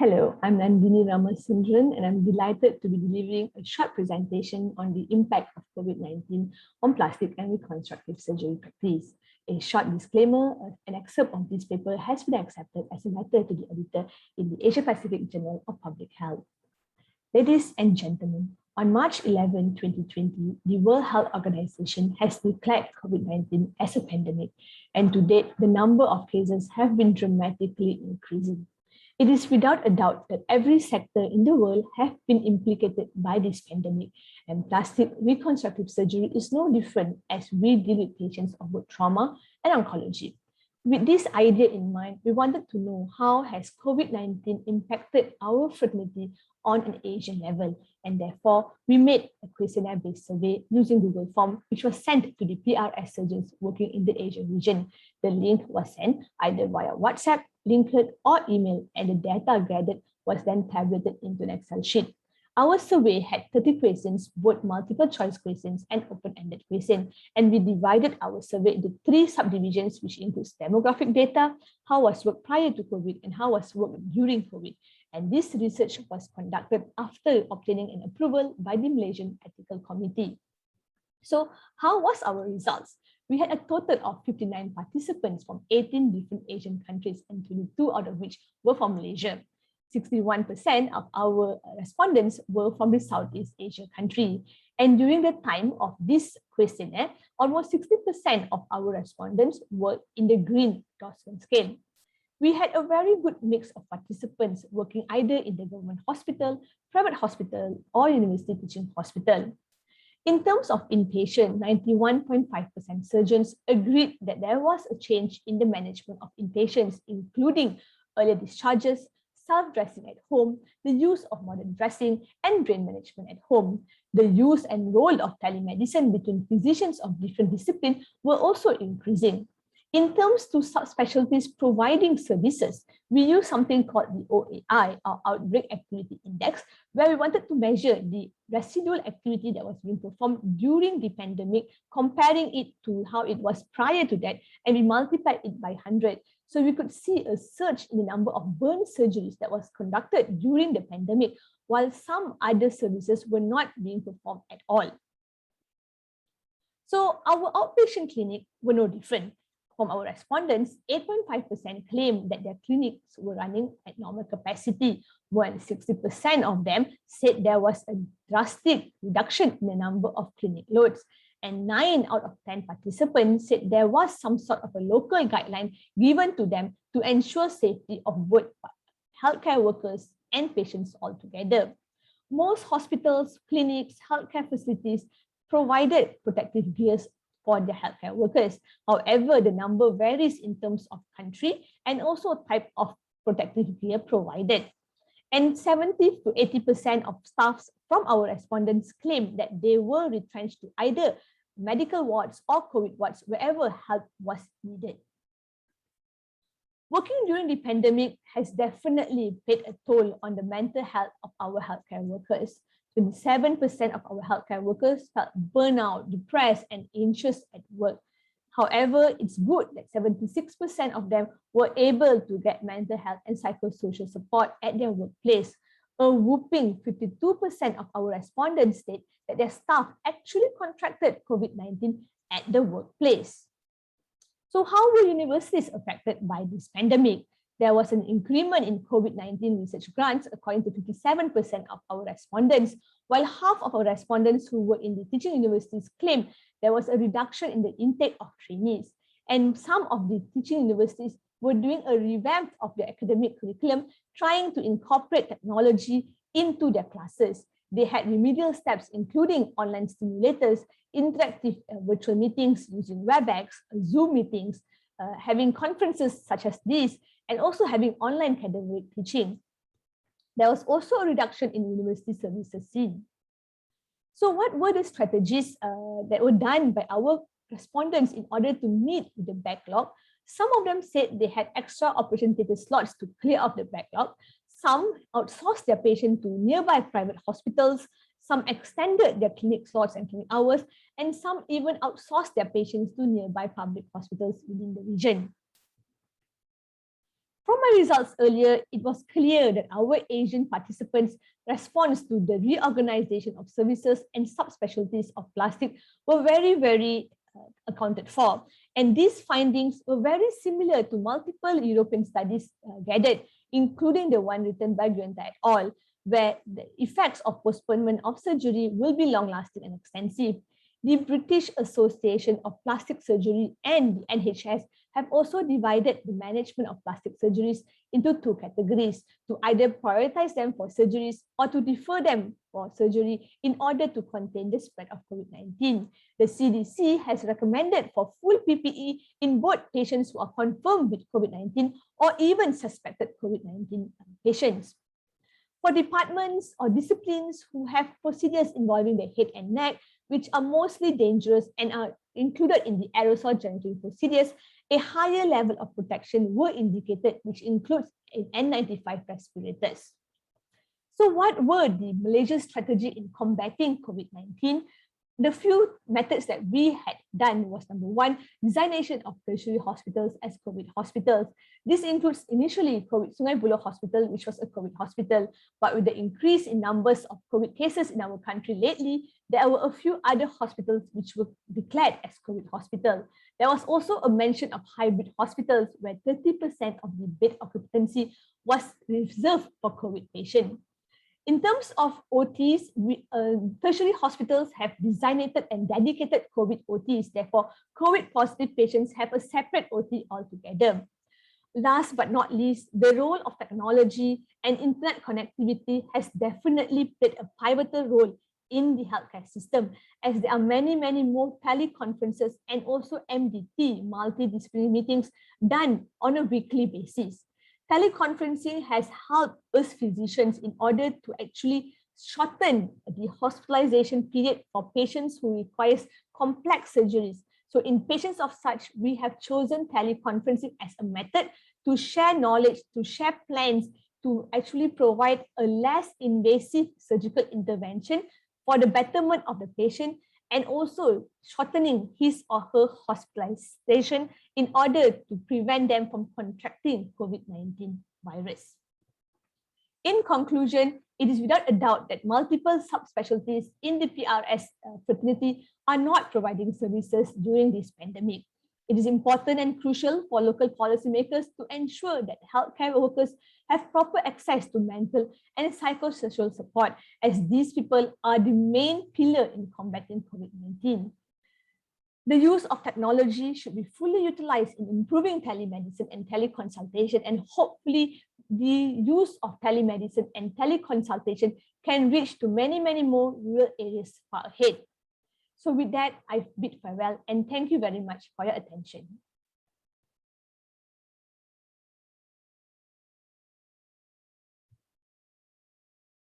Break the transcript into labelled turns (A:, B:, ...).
A: Hello, I'm Nandinii Ramasenderan, and I'm delighted to be delivering a short presentation on the impact of COVID-19 on plastic and reconstructive surgery practice. A short disclaimer, an excerpt of this paper has been accepted as a letter to the editor in the Asia Pacific Journal of Public Health. Ladies and gentlemen, on March 11, 2020, the World Health Organization has declared COVID-19 as a pandemic, and to date, the number of cases have been dramatically increasing. It is without a doubt that every sector in the world has been implicated by this pandemic, and plastic reconstructive surgery is no different as we deal with patients of both trauma and oncology. With this idea in mind, we wanted to know how has COVID-19 impacted our fraternity on an Asian level, and therefore we made a questionnaire-based survey using Google Form, which was sent to the PRS surgeons working in the Asian region. The link was sent either via WhatsApp, LinkedIn, or email, and the data gathered was then tabulated into an Excel sheet. Our survey had 30 questions, both multiple choice questions and open-ended questions, and we divided our survey into 3 subdivisions, which includes demographic data, how was work prior to COVID, and how was work during COVID. And this research was conducted after obtaining an approval by the Malaysian Ethical Committee. So how was our results? We had a total of 59 participants from 18 different Asian countries, and 22 out of which were from Malaysia. 61% of our respondents were from the Southeast Asia country. And during the time of this questionnaire, almost 60% of our respondents were in the green Dawson scale. We had a very good mix of participants working either in the government hospital, private hospital, or university teaching hospital. In terms of inpatient, 91.5% surgeons agreed that there was a change in the management of inpatients, including earlier discharges, self-dressing at home, the use of modern dressing, and drain management at home. The use and role of telemedicine between physicians of different disciplines were also increasing. In terms to subspecialties providing services, we use something called the OAI, or Outbreak Activity Index, where we wanted to measure the residual activity that was being performed during the pandemic, comparing it to how it was prior to that, and we multiplied it by 100. So we could see a surge in the number of burn surgeries that was conducted during the pandemic, while some other services were not being performed at all. So our outpatient clinic were no different. From our respondents, 8.5% claimed that their clinics were running at normal capacity, while 60% of them said there was a drastic reduction in the number of clinic loads. And 9 out of 10 participants said there was some sort of a local guideline given to them to ensure safety of both healthcare workers and patients altogether. Most hospitals, clinics, healthcare facilities provided protective gears for their healthcare workers. However, the number varies in terms of country and also type of protective gear provided. And 70 to 80% of staffs from our respondents claimed that they were retrenched to either medical wards or COVID wards wherever help was needed. Working during the pandemic has definitely paid a toll on the mental health of our healthcare workers. 27% of our healthcare workers felt burnout, depressed, and anxious at work. However, it's good that 76% of them were able to get mental health and psychosocial support at their workplace. A whopping 52% of our respondents state that their staff actually contracted COVID-19 at the workplace. So how were universities affected by this pandemic? There was an increment in COVID-19 research grants according to 57% of our respondents, while half of our respondents who were in the teaching universities claimed there was a reduction in the intake of trainees. And some of the teaching universities were doing a revamp of their academic curriculum, trying to incorporate technology into their classes. They had remedial steps, including online stimulators, interactive virtual meetings using WebEx, Zoom meetings, having conferences such as these, and also having online academic teaching. There was also a reduction in university services seen. So what were the strategies that were done by our respondents in order to meet the backlog? Some of them said they had extra operation theatre slots to clear off the backlog. Some outsourced their patients to nearby private hospitals. Some extended their clinic slots and clinic hours, and some even outsourced their patients to nearby public hospitals within the region. From my results earlier, it was clear that our Asian participants' response to the reorganization of services and subspecialties of plastic were very accounted for. And these findings were very similar to multiple European studies gathered, including the one written by Guenta et al., where the effects of postponement of surgery will be long-lasting and extensive. The British Association of Plastic Surgery and the NHS have also divided the management of plastic surgeries into two categories, to either prioritize them for surgeries or to defer them for surgery in order to contain the spread of COVID-19. The CDC has recommended for full PPE in both patients who are confirmed with COVID-19 or even suspected COVID-19 patients. For departments or disciplines who have procedures involving the head and neck, which are mostly dangerous and are included in the aerosol generating procedures, a higher level of protection were indicated, which includes N95 respirators. So what were the Malaysia's strategy in combating COVID-19? The few methods that we had done was, number one, designation of tertiary hospitals as COVID hospitals. This includes initially COVID Sungai Buloh Hospital, which was a COVID hospital, but with the increase in numbers of COVID cases in our country lately, there were a few other hospitals which were declared as COVID hospital. There was also a mention of hybrid hospitals where 30% of the bed occupancy was reserved for COVID patients. In terms of OTs, tertiary hospitals have designated and dedicated COVID OTs. Therefore, COVID positive patients have a separate OT altogether. Last but not least, the role of technology and internet connectivity has definitely played a pivotal role in the healthcare system, as there are many more teleconferences and also MDT, multidisciplinary meetings, done on a weekly basis. Teleconferencing has helped us physicians in order to actually shorten the hospitalization period for patients who require complex surgeries. So in patients of such, we have chosen teleconferencing as a method to share knowledge, to share plans, to actually provide a less invasive surgical intervention for the betterment of the patient, and also shortening his or her hospitalization in order to prevent them from contracting COVID-19 virus. In conclusion, it is without a doubt that multiple subspecialties in the PRS fraternity are not providing services during this pandemic. It is important and crucial for local policymakers to ensure that healthcare workers have proper access to mental and psychosocial support, as these people are the main pillar in combating COVID-19. The use of technology should be fully utilized in improving telemedicine and teleconsultation, and hopefully the use of telemedicine and teleconsultation can reach to many more rural areas far ahead. So with that, I bid farewell and thank you very much for your attention.